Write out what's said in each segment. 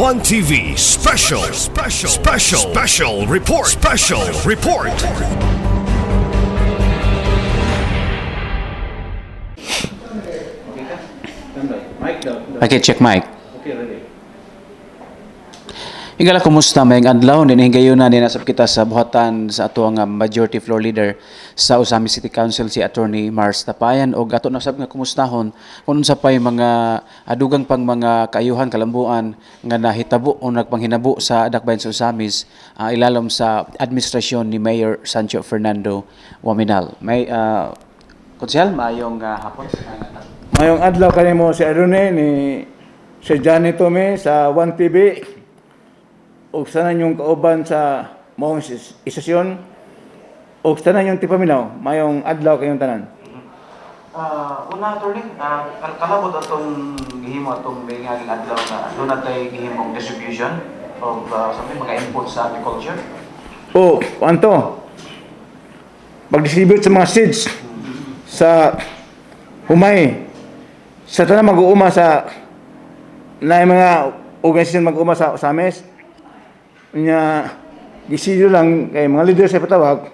One TV special report. Okay, check mic. Okay, ready. Hingala kumusta may adlaw din hingayon na dinasab kita sa buhatan sa ato nga majority floor leader sa Usami City Council si Attorney Mars Tapayan og ato nasab nga kumustahon kung sa pay mga adugang pang mga kaayuhan kalambuan nga nahitabo o nagpanghinabo sa Dakbayan sa Usamis ilalom sa administrasyon ni Mayor Sancho Fernando Waminal. May konsyal mayong hapon. Mayong adlaw kanimo si Arone ni si Johnny Tome sa 1TV ug sana yung kauban sa maong isasyon ug sana yung tipaminaw mayong adlaw kayong tanan. Una attorney, kalabot atong gihimo atong ngayon adlaw na doon natay gihimong distribution of mga inputs sa agriculture. Anto? Mag-distribute sa mga seeds sa humay sa tanan mag-uuma sa na mga organisasyon mag-uuma sa Usamis nya gisiyo lang kay mga leader sa patawag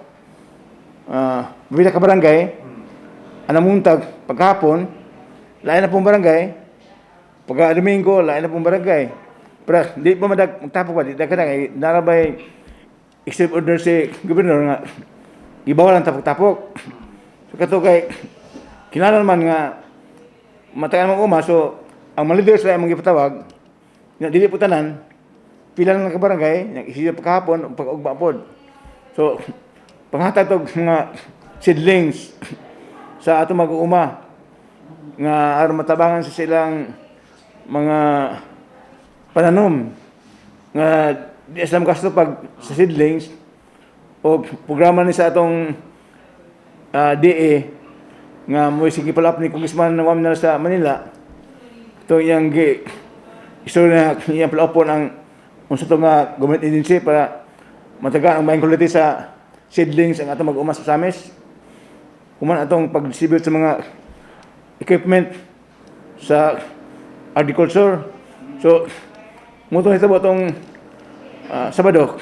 bila ka barangay anamuntag pagkahapon lain na pong barangay pagka Domingo lain na pong barangay pero di pa magtapok pa di ka na kay narabay executive order si gobernador nga ibawal ang tapok-tapok so kato kay kinahanglan man nga matagan mga uma so ang mga leaders lain mga ipatawag nga dili po tanan pila lang ka barangay, nag-isip kahapon, pag-ugba pod. So, panghatag tog mga seedlings sa ato mag-uuma nga aron matabangan sa silang mga pananom nga di asam gasto pag sa seedlings o programa ni sa atong DA nga mo sige palap ni Congressman Waminal sa Manila. Ito yung istorya na iyang palapon ang unsa to nga government agency para matagaan ang maayong quality sa seedlings ang atong mag-uma sa Usamis. Human atong pag-distribute sa mga equipment sa agriculture. So, muto hitabo atong Sabado.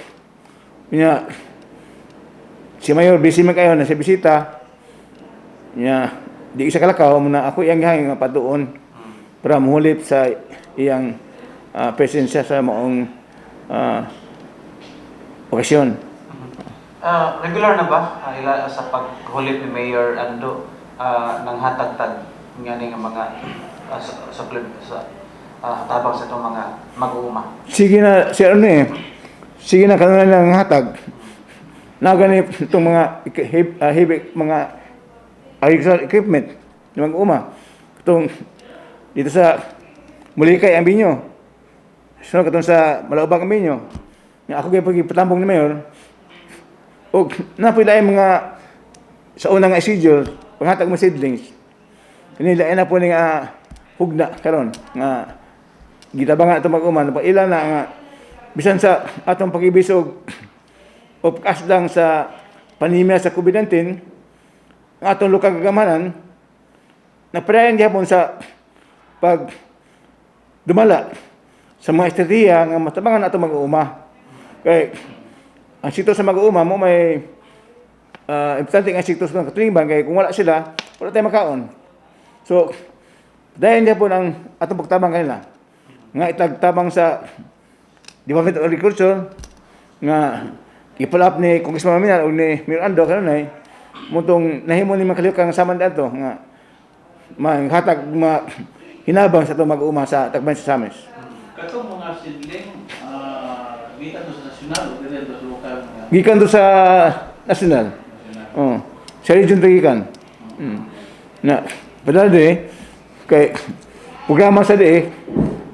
Nya si Mayor busy man kayo na sa bisita. Nya di isa kalakaw muna ako iyang gihangin nga patuon para muhulip sa iyang presensya sa maong okasyon. Regular na ba sa paghulip ni Mayor Ando ng hatag-tag nga nga mga tabang sa itong mga mag-uuma? Sige na, si ano eh, sige na kanila ng hatag. Naganip itong mga heavy, mga agricultural equipment ng mag-uuma. Itong dito sa Mulikay, Ambinyo. Sunod katong sa Malaubang Ambinyo. Ako kayo pagpatambong ni Mayor. O napila ay mga sa unang schedule, panghatag mo seedlings. Kanila ay na po nga hugna karon nga gitabangan itong mag-uman. Ilan na nga bisan sa atong pag-ibisog o kasdang sa pandemya sa COVID-19, ang atong lokal kagamanan, napadayan gihapon sa pag dumala sa mga estratehiya nga matabangan atong mag-uuma. Kay ang sektor sa mag-uuma mo may importante nga sektor sa katulingban kay kung wala sila, wala tayong makaon. So, dahil niya po ang atong pagtabang kanila nga itagtabang sa Department of Agriculture nga ipalap ni Congressman Waminal o ni Mayor Ando kanunay mutong nahimo ni makaliw kang saman dato nga manghatag hinabang sa itong mag-uuma sa Dakbayan sa Usamis. Katong mga seedling, gikan to sa nasyonal o dire sa lokal nga? Gikan to sa nasyonal. Oh, sa region to gikan. Na, padala de, kay programa sa de,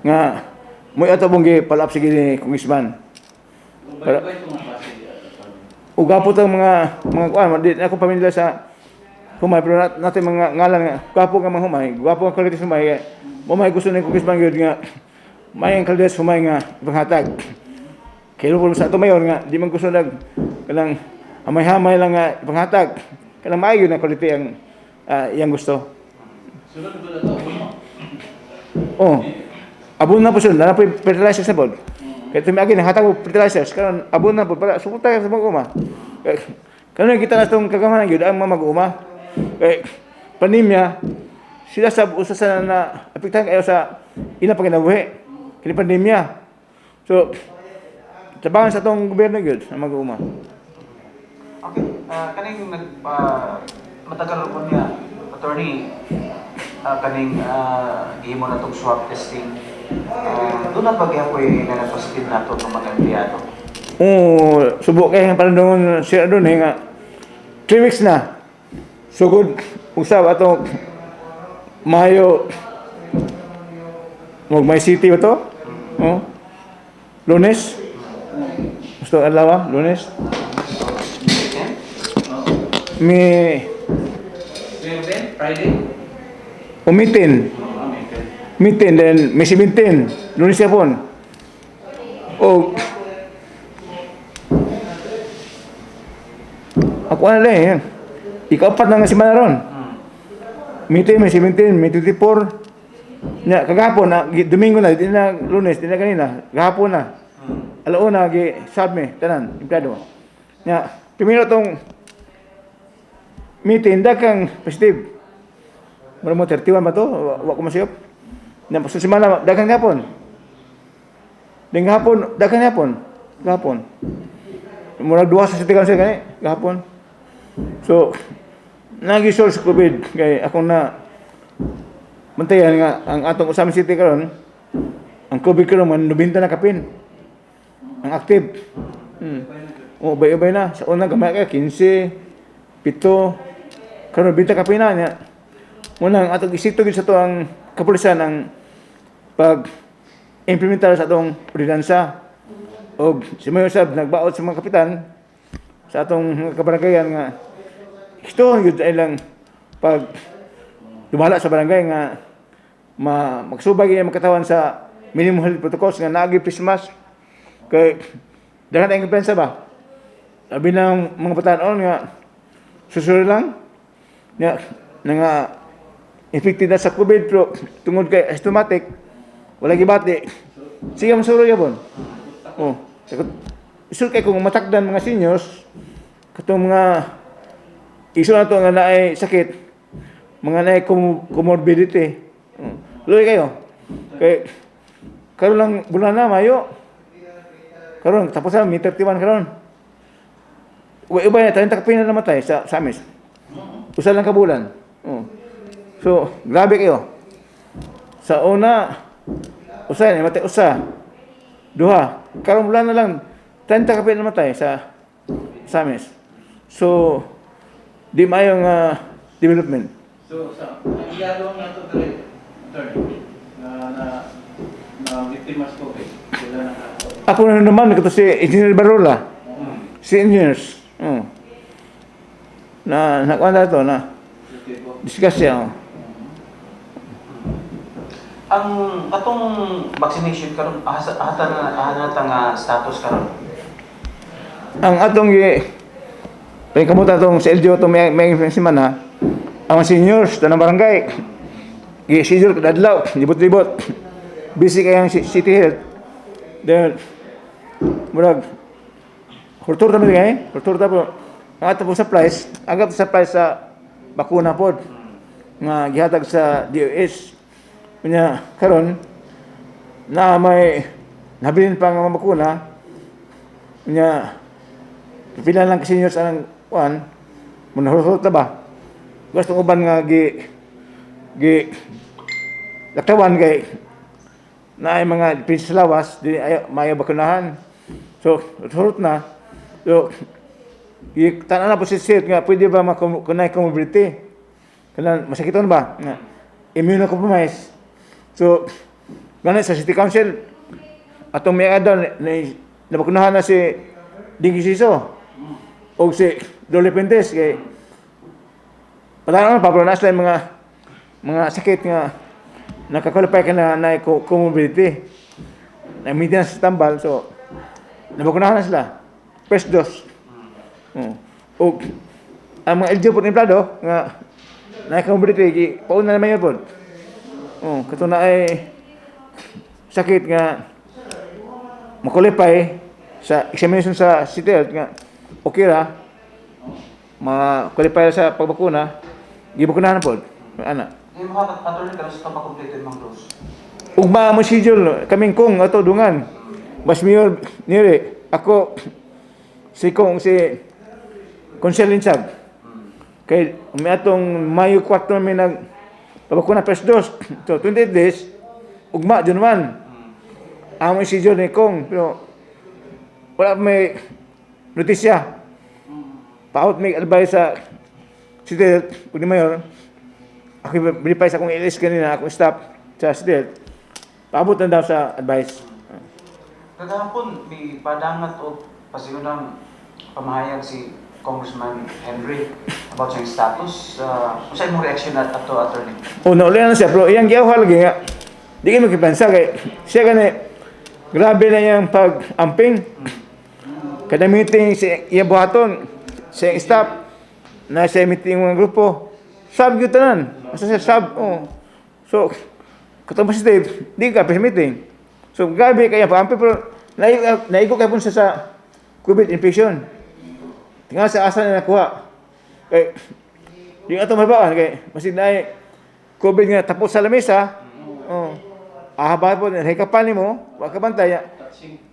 nga, mo ato bong gipalap sige ni Congressman. Para ba itong mga klase? Ugapo tang mga kuan, di ako pamilya sa humay, pero natin mga ngalan nga, gwapo nga mga humay, gwapo nga quality sa humay, may gusto ni Congressman yun nga, may ang kaldes humay nga ipanghatag. Kaya po sa ito mayor nga, di man gusto nag, kalang amay-hamay lang nga ipanghatag. Kalang maayo na quality ang iyang gusto. Sunod ko na ito, Oh, abon na po siya, na po fertilizers na po. Kaya tumagi na hatag po fertilizers, karon abon na po, para suporta sa mag-uma. Kaya kita na itong kagamanan yun, ang mga mag-uma. Kaya pandemya, sila sa usasan na apektahan kayo sa ilang pagkinabuhi. Kaya pandemya. So, tabangan sa itong gobyerno yun, ang mag-uma. Okay, kaning matagal po niya, attorney, kaning gihimo na itong swab testing. Doon na pag-apoy na nagpositive na ito ng mga empleyado. Oo, subok kayo parang doon siya doon nga 3 weeks na. Sugod, usab atong Mayo, may city ba to? Oh. Lunes? Gusto alawa, Lunes? May Friday? umitin. Meeting, then may 17. Lunes yapon. O, ako ano lang yan. Ika-4 na nga semana ron. Meeting, may 17, may 24. Nya, kagahapon na, Domingo na, di na Lunes, di na kanina. Gahapon na. Alauna, sabi, tanan, empleyado. Nya, primero tong meeting, dakang positive. Maramo 31 ba to? Wa ko masiyop. Nya, sa semana, dakang gahapon. Ding gahapon, dakang gahapon. Gahapon. Murag 2 sa City Council kani, gahapon. So, nag-solve sa COVID kay akong na mantayan nga ang atong Usami City karon ang COVID karon man 90 na kapin ang active. O bay-bay na sa una gamay ka 15 7 karon 20 kapin na nya. Muna ang atong isito gid sa to ang kapulisan ang pag implementar sa atong ordinansa og si Mayor Sab nagbaot sa mga kapitan sa atong kabaranggayan nga ito yun ay lang pag dumala sa barangay nga magsubay yung makatawan sa minimum health protocols nga naagi Christmas kay dagan tayong kumpensa ba sabi ng mga patanon nga susunod lang nga infected na sa COVID pero tungod kay asymptomatic wala gibati sige masuro yapon isul kay kung matakdan mga seniors katong mga iso na ito nga naay sakit, mga naay comorbidity. Luloy kayo. Kay, karon lang bulan na, Mayo. Karon, tapos na, may 31 karon. Iba na, 30 kapin na namatay sa Amis. Usa lang kabulan. So, grabe kayo. Sa una, usa na, matay usa. Duha. Karon bulan na lang, 30 kapin na namatay sa Amis. So, di mayong development. So, sa iyalo nga ito direct, attorney, na biktima sa COVID, sila na Ako na naman, ito si Engineer Barola. Si engineers. Nakuha na ito, na discuss siya. Ang atong vaccination karon hatan nga status karon. Ang atong pagkamuta itong sa LGO itong may semana, ang seniors ito ng barangay, i-schedule kadadlaw, libot-libot, busy kayang city health. Then, murag, hortur namin ngayon, hortur na po. Ang ato po supplies, agad supplies sa bakuna po, nga gihatag sa DOH. Kanya, karon na may nabilin pa nga bakuna, kanya, pila lang kasi seniors ang kuan munahurot na ba gusto uban nga laktawan kay na ay mga pinslawas di ay mayo bakunahan so hurot na so tanan na po si sir nga pwede ba makunay comorbidity kanang masakiton ba nga immunocompromised so ganun sa city council atong may adal na bakunahan na si Dingy Siso o si Dolly Pentes kay patanaw papronas lang mga sakit nga nakakwalify ka na comorbidity na maintenance sa tambal so nabakunahan na sila first dose o ang mga LGU po emplado nga na comorbidity pauna naman yun po kato na ay sakit nga makulipay sa examination sa City Health nga okay ra makulipay sa pagbakuna gibakunahan po ana Di mo ka attorney ka sa pa-complete yung mga dose. ugma mo schedule kaming kung ato dungan mas mayor nire ako si Conselin Sag kay may atong Mayo 4 may nag pabakuna first dose so 28 days ugma June 1 amo schedule ni kong pero wala pa may notisya paut may advice sa City Health kung di mayor ako bilipay sa akong ilis kanina akong staff sa City Health paabot na daw sa advice. Kagahapon, may padangat o pasigunang pamahayag si Congressman Henry about sa status. Kung saan mong reaksyon at ato, attorney? Nauli na siya, pero iyang giyaw lagi nga. Di kayo magkipansa kay siya gani, grabe na yung pag-amping. Kada meeting si iya buhaton, sa iyang staff, na siya meeting mga grupo, sab yun tanan. Asa siya sab, So, katong positive, di ka pa sa meeting. So, grabe kaya pag-amping, pero naigo kayo po sa COVID infection. Tingnan sa asa na nakuha. Kay, yung atong mabaan, kay, masin na COVID nga tapos sa lamesa, ahaba po, hikapan mo, wag kabantay,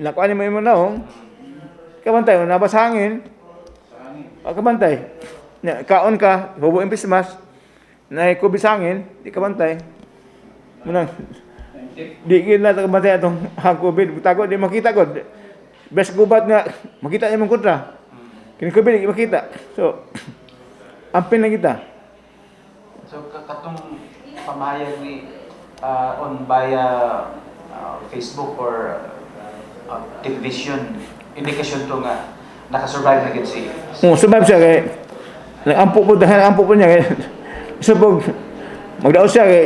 nakuha mo yung naong, kabantay, nabas hangin, wag kabantay. Kaon ka, bubuin pismas, na COVID sa hangin, di kabantay. Munang, di gina kabantay atong COVID, tago, di makita ko. Best gubat nga, makita niya mong kontra. Kini COVID, di makita. So, ampin na kita. So, katong pamahayag ni on via Facebook or television, indikasyon to nga nakasurvive na gid si. Survive siya kay nag-ampo po niya kay subog magdaos siya kay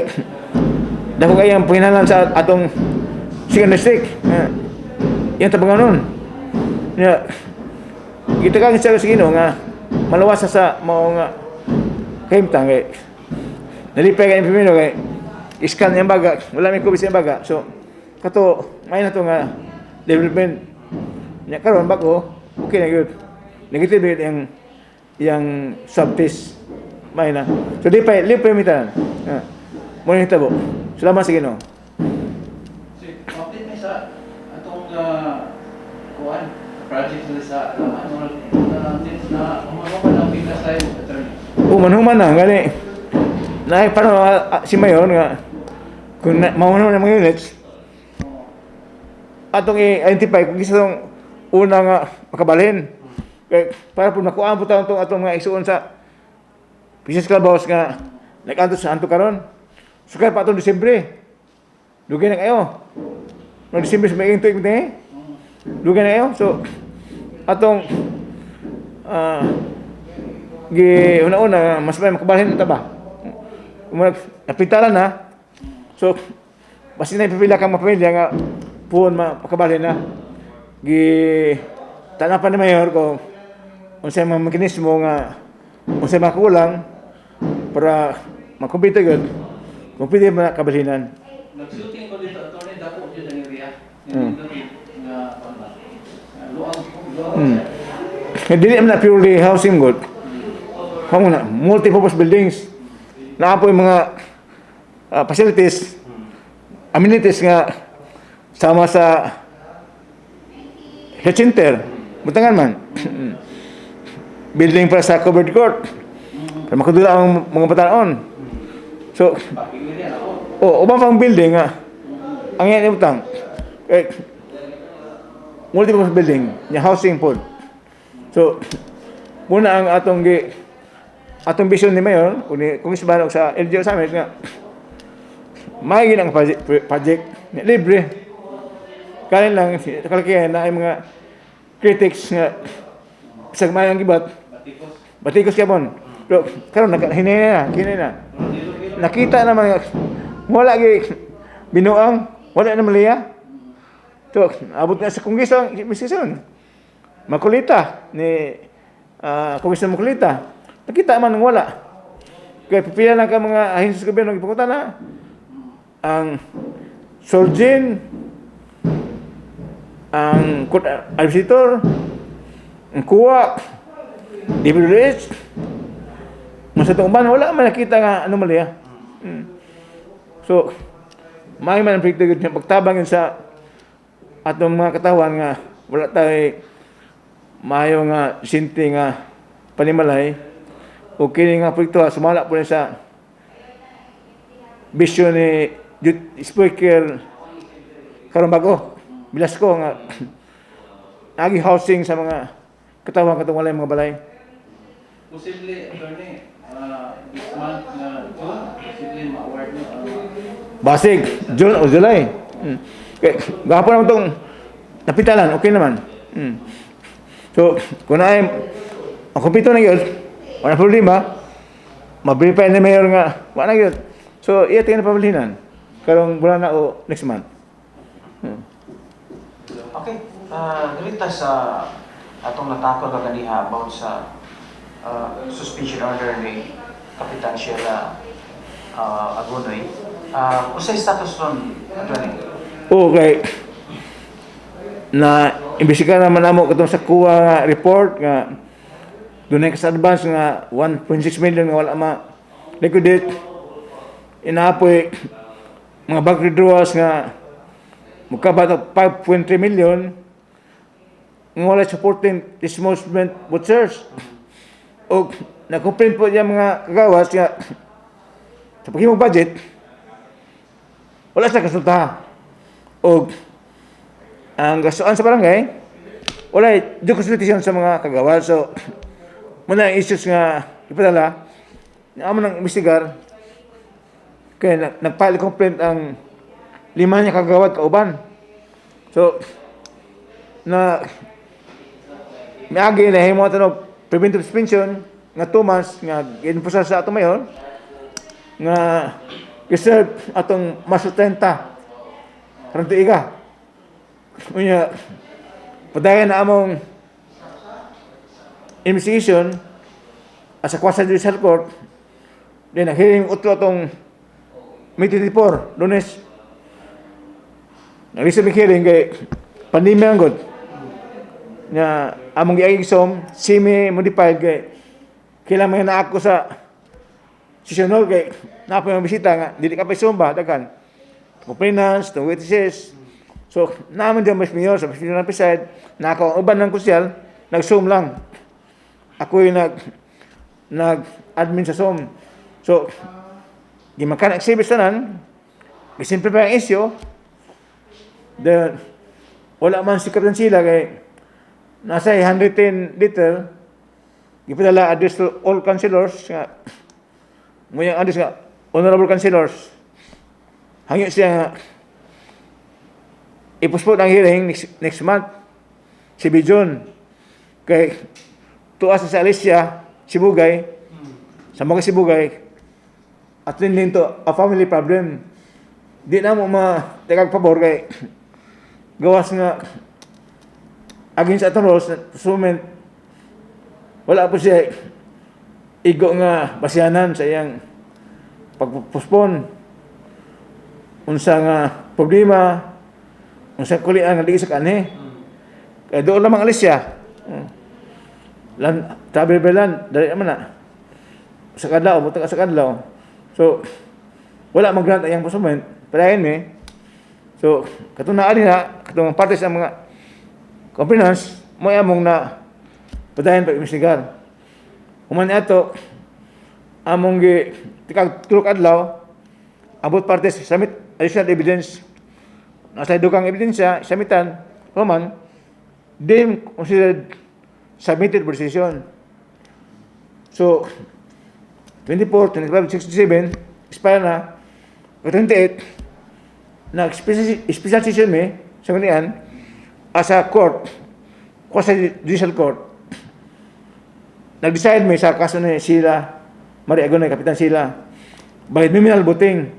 dako kayang panginalan sa atong second district. Yan tabangan nun. Ya, kita kang sa Gino nga malawas sa mao nga kahimtang kay nalipay kay primero kay iskan yang baga wala may kubis yang baga so kato may na to nga development nya karon bako okay na gyud negative yang subtest may na so lipay mitan mo ni tabo salamat sa Ginoo. Update mi sa atong kuan project nila sa ano na umaman ang bigla sa attorney. Manhuman na gani na paano si Mayor nga kung maunaw ng mga units atong i-identify kung isa itong una nga makabalhin kaya para po nakuhaan po tayo atong mga isuon sa Business Club House nga nag-anto sa anto karon so kaya pa itong Disyembre lugay na kayo no Disyembre sa may tuig na lugay na kayo so atong una-una mas may makabalhin ito ba napintalan na so basta na ipipila kang mga pamilya nga puon makabalhin na tanapan ni Mayor kung unsay mga mekanismo nga unsay mga kulang para makumpita gud kung pwede man kabalhinan. Nag-shooting ko dito attorney dako jud ang area nga luang Dili man na purely housing good. Muna multi-purpose buildings na po yung mga facilities amenities nga sama sa health center butangan man building para sa covered court para makadula ang mga bataon so ubang pang building nga ang yan utang multi-purpose building nya housing po so muna ang atong vision ni Mayor kung isbahan sa LGU Summit nga may ginang project libre kanin lang kalakihan na ay mga critics nga isang mayang gibat batikos kapon pero karon hinay na nakita naman wala gi binuang wala na maliya so abot na sa kongreso ang misyon makulita ni kongreso makulita nakita man ng wala kaya pipila lang ka mga ahensya sa gobyerno ipakutan na ang Surgeon, ang court administrator, ang kuwa, DPWH, sa itong uban, wala man nakita nga anomalya. So, may man ang pagtigid ng pagtabang yun sa atong mga katawan nga wala tayo maayo nga sinti nga panimalay o kini nga pagto sumala po sa bisyo ni Speaker karon bago bilas ko nga agi housing sa mga katawan katong walay mga balay. Posible, attorney, this month na June, posible ma-award nyo Basig, June o July. Okay, gahapon naman itong napitalan, okay naman. So, kung na ang kumpito na yun, wala problema, ma-verify na mayor nga, wala na yun. So, iya tingnan na pamalinan. Karong bulan na o next month. Okay, galita sa atong natakol ka ganiha about sa suspension order ni Kapitan Sheila Agunoy. Usa status ron, attorney? Okay. Na imbestigahan naman namo katong sa kuha nga report nga dunay kas advance nga 1.6 million nga wala ma liquidate. Inaapoy mga bank withdrawals nga magkabat og 5.3 million nga wala supporting disbursement vouchers. O na-complain po yung mga kagawas nga sa paghimong budget wala sa kasulta. O ang gastuan sa barangay wala due consultation sa mga kagawas. So muna ang issues nga ipadala na amo nang imbestigar kaya nagfile complaint ang 5 niya kagawad kauban. So na miagi na himo tanog preventive suspension nga 2 months nga ginpusa sa ato mayon nga reserve atong Marso 30 karong tuiga. Unya padayon na among investigation as a Quasi Judicial Court then hearing utlo atong May 24 Lunes nag-receive hearing kay pandemya ang god nga among giaging som semi-modified kay kailangan may naako sa seasonal kay napoy ang bisita nga dili ka pa sumba daghan complainants, the witnesses. So naman dyan mas mayor sa Pilipinas preside nako ang uban ng kusyal nag-zoom lang. Ako yung nag-admin sa Zoom. So gimakan exhibit tanan gisimplify ang issue then wala man si Kapitan sila kay nasa 110 liter gipadala address to all councilors nga muyang address nga honorable councilors hangyo siya nga i-postpone ang hearing next month si June kay tuas sa Alicia Sibugay sa mga Sibugay attending to a family problem di na mo matikag pabor kay gawas nga against atong rules pursuant wala po siya igo nga basyanan sa iyang pagpospon unsa nga problema unsa kulian nga dili sa kanhi kay doon lamang alis siya lan travel belan dali naman na sa kadlaw butang sa kadlaw so wala mag-grant ang pursuant padayon mi so katunaan na katong parte sa mga complainants mo among na padayon pag-imbestigar. Human ato among gi tikag tulok adlaw abot parte sa submit additional evidence nasa dukang ebidensya samitan human deemed considered submitted for decision. So 24, 25, 67 expire na 28 na special session mi sa manian as a court Quasi Judicial Court nag-decide may sa kaso ni Sheila Marie Agunoy Kapitan Sheila by nominal voting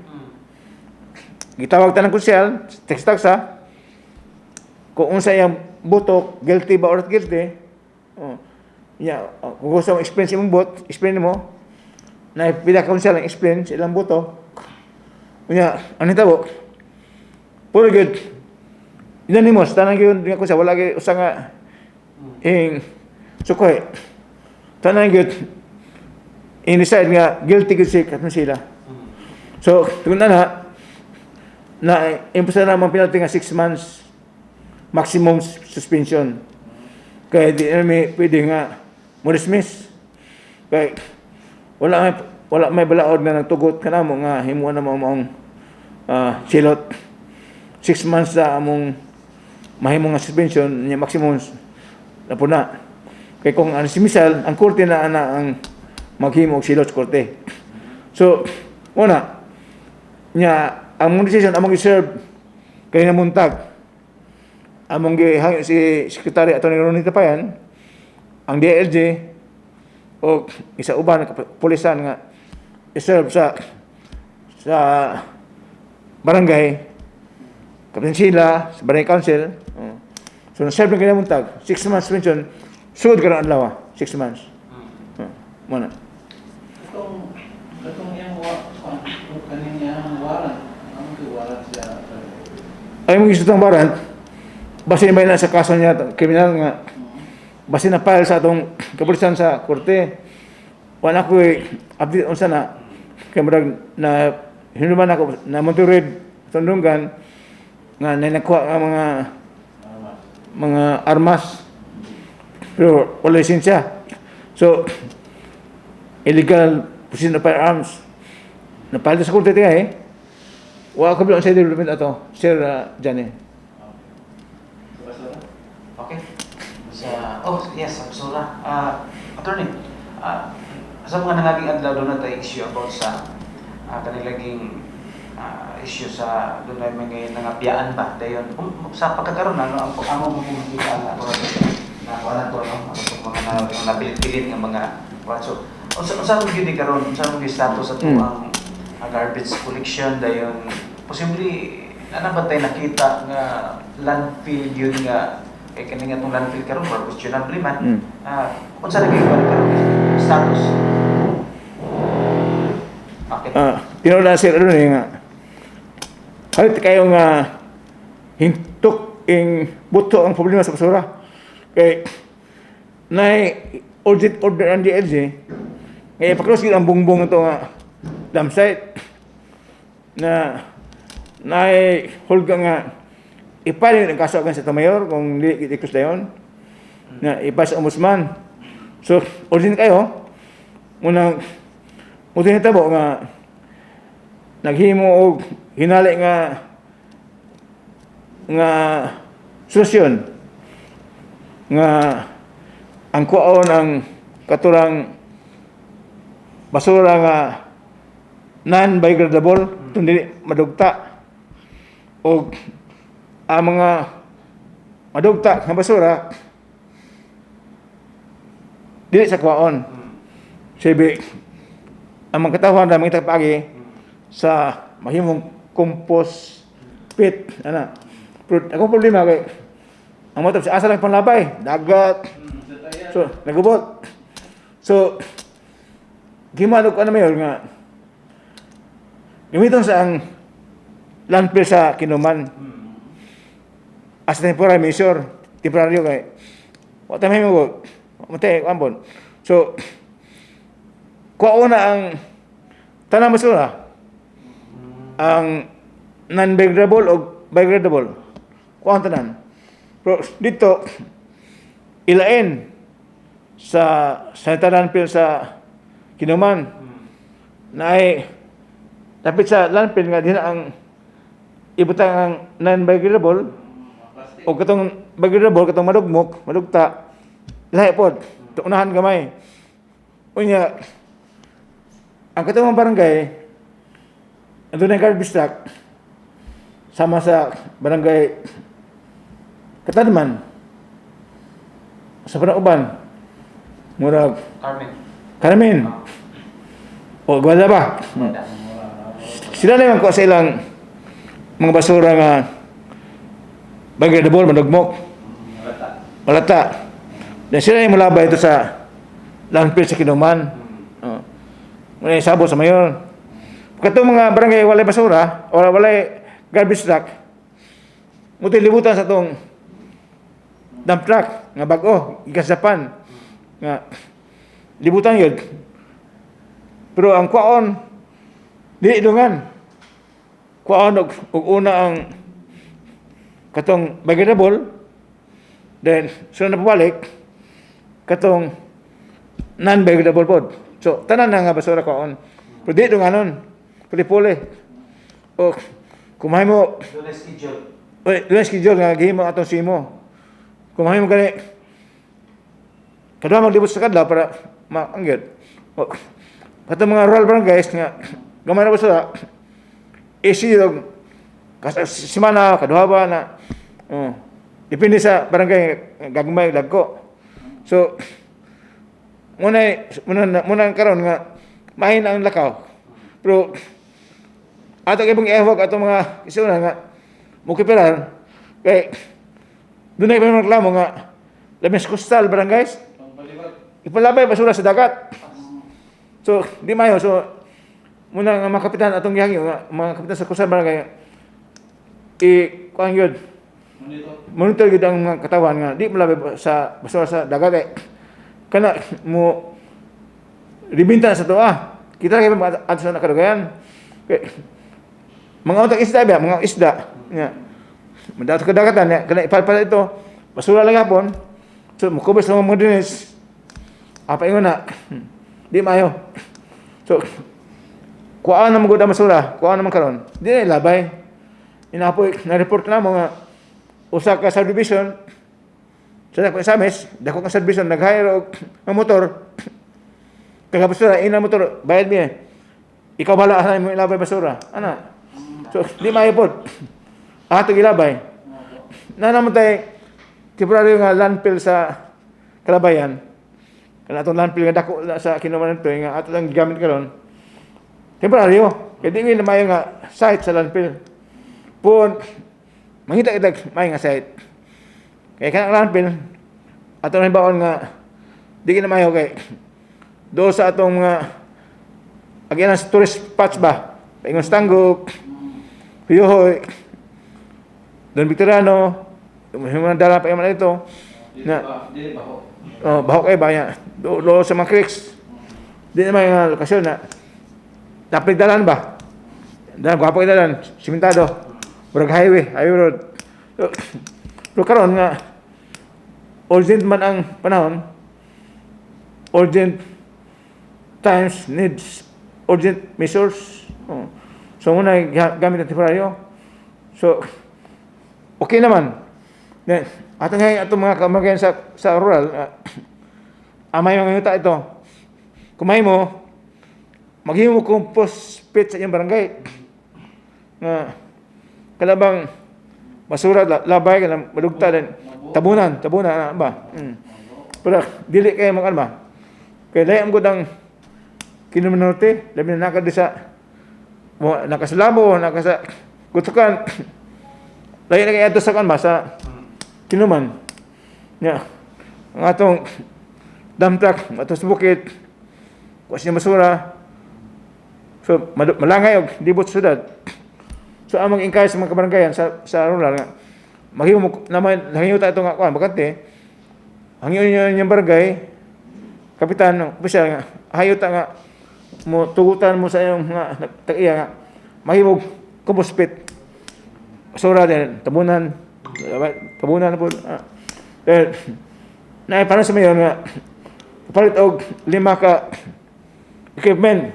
gitawag tanang konsyal text taxa kung unsa yang boto guilty ba or not guilty kung gusto mong explain sa imong vote explain mo na pila konsyal ang explain sa ilang boto ano tabo puro good. Unanimous, tanang yun, nga ko sa wala kay usa nga sukoy. Tanang good. Decide nga guilty gud sila. So, kung na impose na naman penalty nga 6 months maximum suspension. Kaya di na pwede nga mo dismiss. Kaya wala may balaod nga nagtugot ka na mo nga himuan na mo maong silot. 6 months na among mahimo nga suspension niya maximum na po na. Kaya kung si misal, ang korte na ang maghimo og silot sa korte. So, una, ang mong decision, among i-serve kay namuntag. Among gihangyo si Secretary Atty. Ronnie Tapayan, ang DLG, o isa uban ng pulisan nga i-serve sa barangay, Kapinsila, sa barangay council. So, na-serve ng kanya muntag, 6 months suspension, sugod ka ng adlaw, 6 months. Muna. Itong yung kanyang warrant, anong warrant siya? Ay mong isutang warrant, basta na na sa kaso niya, kriminal nga, basta na file sa atong kapulisan sa korte, wala ko update on sana, kaya marag na hinuman ako, na Monterey, Tundungan, nga nakuha ang mga armas, pero wala lisensya. So, illegal possession of firearms. Napalito sa korte nga wala ko bilang sa development ato, Sir Johnny. Okay. Yes, I'm sorry. Attorney, sa mga nangaging adlaw doon na tayo issue about sa kanilang issue sa doon na may nangapiyaan ba dayon sa pagkakaroon ang makikita ang ako na wala to mga napilit-pilit ng mga so saan mo yun karon saan mo yung status at ang garbage collection dayon possibly ano ba tayo nakita nga landfill yun nga kani nga itong landfill karon for questionable man kung saan naging karon status tinula sir nga halit kayo nga hintok buto ang problema sa basura kay audit order ang DLG kaya pakros ang bungbong ito nga dam site na hulga nga ipaling ang kaso agan sa Tamayor kung hindi ikus dayon na ipas sa ombudsman. So, ordin kayo unang mutin tabo nga naghimo og hinali nga solusyon nga ang kuwaon ang katurang basura nga non-biodegradable kundi madugta o ang mga madugta nga basura dili sa kuwaon sibi ang mga katawan na mga pagi sa mahimong compost pit pero akong problema kay ang motor sa asa lang panlabay dagat so nagubot so gimano ko na mayor nga gamiton sa ang landfill sa Kinuman as temporary measure temporaryo kay wala may mo matay ambon so kuha na ang tanang basura ang non-biodegradable o biodegradable kuha ang tanan pero dito ilain sa landfill sa Kinuman na ay dapat sa landfill nga din ang ibutang ang non-biodegradable o katong biodegradable katong madugta lahi pod unahan gamay unya ang katong barangay andun ang garbage truck sama sa barangay Katadman sa Panauban murag Carmen o Guadalaba sila na ko sa ilang mga basura nga biodegradable madugmok malata dan sila yung malabay ito sa landfill sa Kinuman muna isabo sa mayor katong mga barangay walay basura o walay garbage truck Mutoy libutan sa tong dump truck nga bag-o gikan sa Japan nga libutan yun. Pero ang kwaon dili dungan. Kwaon og una ang katong biodegradable, then sunod na pabalik katong non-biodegradable pod. So tanan na nga basura kwaon. Pero di dunganon. Puli-puli. O kumahay mo doon schedule nga gihimo atong simo. Kumahay mo gani kadwa maglibot sa kadlaw para maanggid. O katong mga rural barangays nga gamay na basura easy og semana kadua ba na depende sa barangay gagmay dagko. So muna karon nga mahin ang lakaw. Pero ato kay i-evoke ato mga isuna nga mukipiran kay dunay pa mga reklamo nga lamis coastal barangays ipalabay basura sa dagat. So di mayo, so muna nga mga kapitan atong gihangyo nga mga kapitan sa coastal barangay kuan gyud monitor gyud ang mga katawan nga di malabay sa basura sa dagat kana mo ribinta sa to kita kay mga ato sa nakadugayan kay mga utang isda ba mga isda nga madato ka dagatan nga kana ipalpal ito basura lang hapon so mukubos sa mga dinis apa ingon na di mayo so kuan na magud ang basura kuan naman karon di na labay inapoy na report na mo nga usa ka subdivision sa Samis dako nga subdivision nag-hire og ang motor kaga basura ina motor bayad mi ikaw bala sa mo ilabay basura ana. So, di maipod. Ato gilabay. Na naman tayo temporary nga landfill sa Kalabayan. Kana atong landfill nga dako sa kinuman nito nga ato lang gigamit karon. Temporary. Kaya di na mayo nga site sa landfill. Pun mangita kita may nga site. Kaya kanang landfill ato na baon nga di na mayo kay do sa atong mga agyan sa tourist spots ba. Paingon Stanggok, Piyohoy, Don Victoriano, mga dala pa yaman ito. Na, baho kayo ba yan? Do sa mga creeks. Di naman yung lokasyon na tapig dalan ba? Dalan, gwapo kayo dalan, simentado. Burag highway road. Pero karon nga, urgent man ang panahon, urgent times needs urgent measures. So muna gamit ang temporaryo. So okay naman. Then ato mga kamagayan sa rural amay mga yuta ito. Kumay mo maghimo mo compost pit sa iyong barangay. Nga kalabang basura labay kana madugta din tabunan ba. Pero dili kay mga ba. Kay layam gud ang Kinuman Norte, labi na nakadi sa nakasalabo, nakasa gutukan. Lain na kaya ito sa kanba sa Kinuman. Yeah. Ang atong dump truck, atong sa bukit, kuwas niya basura. So, malangay og libot sa syudad. So, ang mag-encourage sa mga kabaranggayan sa rural nga, maghiyo mo naman, hangyo tayo nga kuan, bakante, hangyo niyo yung barangay, kapitan, opisyal nga, hayo ta nga, mo tugutan mo sa iyong mga tag-iya nga mahimog kumospit basura din tabunan po na para sa mayon nga palit og 5 ka equipment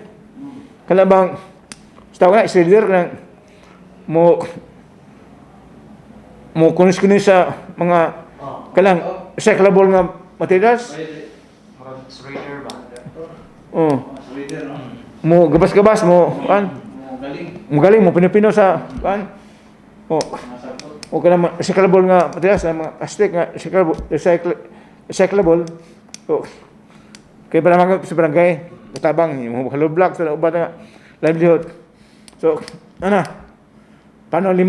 kalabang sa tawag nga shredder nga mo kunis sa mga kalang recyclable nga materials Shredder ba? Mo gabas-gabas mo galing mo pinipino sa o kana recyclable nga materials mga plastic nga recyclable kay para mga sa barangay tabang mo hollow block sa uban nga livelihood so paano 5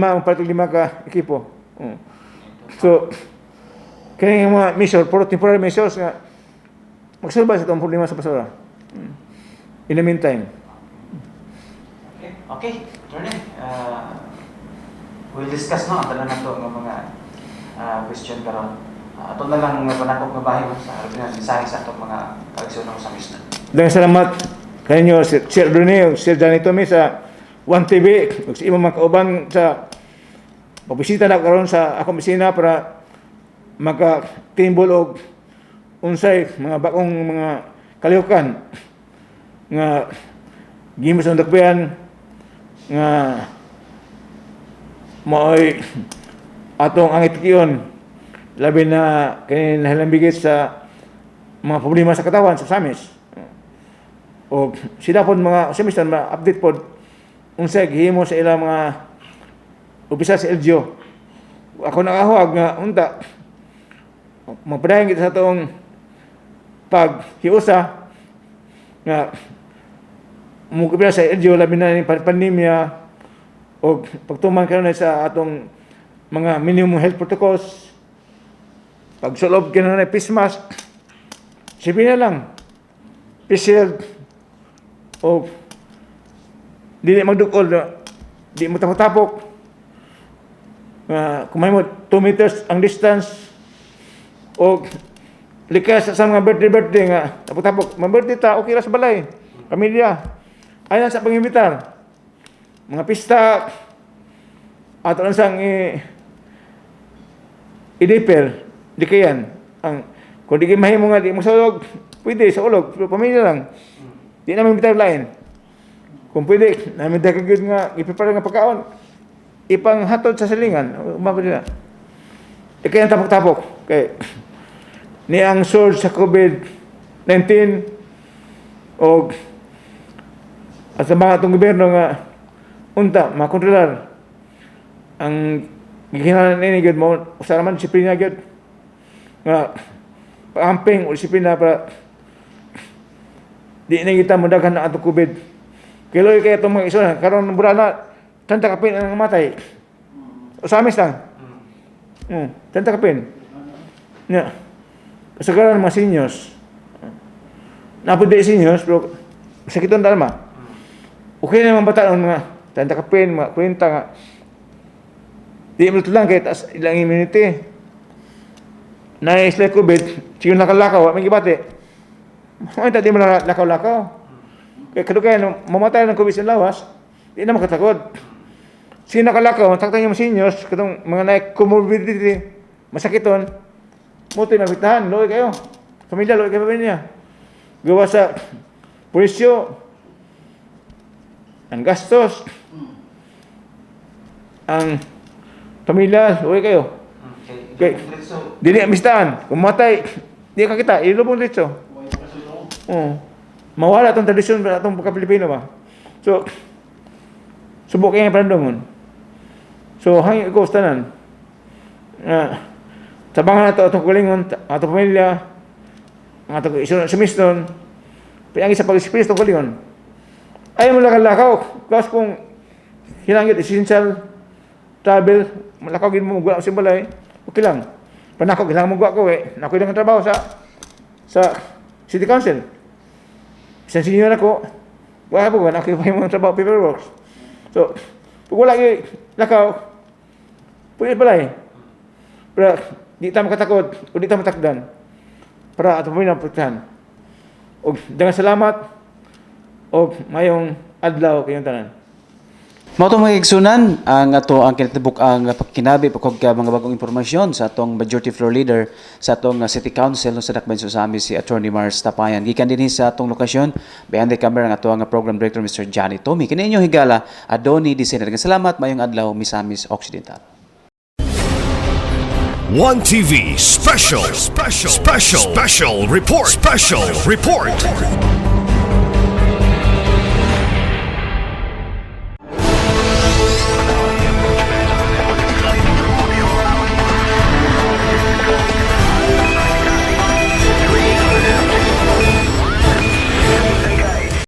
ka ekipo so kaya mga measure puro temporary measures nga magsulba sa itong problema sa basura. In the meantime. Okay, Attorney. we'll discuss no ang tanan nato nga mga question karon. Ato na lang nga panakop nga bahin sa Arbinan mensahe sa atong mga kaigsunon sa misna. Daghang salamat kanyo Sir Brunel, Sir Johnny Tommy sa 1TV ug sa imong mga kauban sa pagbisita na karon sa akong opisina para maka-timbol og unsay mga bagong mga kalihukan nga gimos ang dakbayan nga maoy atong ang itikiyon labi na kini nahalambigit sa mga problema sa katawan sa Samis. O sila po mga Samistan ma-update po unsay gihimo sa ilang mga opisyal sa LGU. Ako nakahuwag nga unta magpadayon kita sa itong paghiusa nga mukha sa LGU labi na ni pandemya o pagtuman karon sa atong mga minimum health protocols, pagsulob kanon na face mask, sabihin na lang PCR o dili magdukol di mo tapok kumay mo 2 meters ang distance o likas sa mga birthday nga tapok mga birthday ta okay ra sa balay pamilya ayan sa pangimbitar mga pista ato lang sang i-deper di kayan ang kung di mahimo nga di mo sa ulog pwede sa ulog pero pamilya lang di namin bitar lain kung pwede namin dagagod nga iprepare nga pagkaon ipanghatod sa silingan umabot nila di kayan tapok-tapok kay ni ang surge sa COVID-19 o at sa mga itong gobyerno nga unta makontrolar ang gihinalan ini gud mo usa naman disiplina gud nga paamping o disiplina para di na kita mudaghan na atong COVID kiloy kay itong mga isuna karon burana tanta kapin ang matay usamis lang tanta kapin nya kasagaran mga seniors napod di seniors pero sakiton dalma okay naman bata ng mga tanta kapin mga kwenta nga di mo lang kahit ilang immunity na isla COVID siyo nakalakaw may gibati ay tadi mo lakaw-lakaw kaya kadukayan mamatay ng COVID sa lawas di na makatakod siyo nakalakaw taktan yung seniors katong mga na-comorbidity masakiton muti mabitahan loy kayo pamilya loy kayo niya gawa sa pulisyo ang gastos ang pamilya loy kayo okay. Dili amistahan kung matay di ka kita ilubong dito mawala itong tradisyon para itong pagka-Pilipino ba so subok kayo yung panandungon so hangin ko tanan tabangan na ito atong kulingon atong pamilya ang atong isunod sa miston piyang isa pag-experience itong kulingon ayaw mo lakaw kasi kung hinangit essential travel malakaw gin mo magwa sa balay okay lang panako kailangan magwa ko nakoy lang ang trabaho sa city council isang senior ako wala po ba nakoy pa yung trabaho paperwork so pag wala yung lakaw pwede balay pero di tayo makatakot o di tayo matakdan para ato po yung napagtahan o dengan salamat o mayong adlaw kayong tanan. Mao to mga igsunan ang ato ang kinatibuk ang pagkinabi pagkog mga bagong impormasyon sa atong majority floor leader sa atong city council no sa Dakbayan sa Usami si Attorney Mars Tapayan gikan dinhi sa atong lokasyon behind the camera ang ato ang program director Mr. Johnny Tommy kini inyo higala Adoni Designer. Salamat mayong adlaw Misamis Occidental. 1TV Special Report.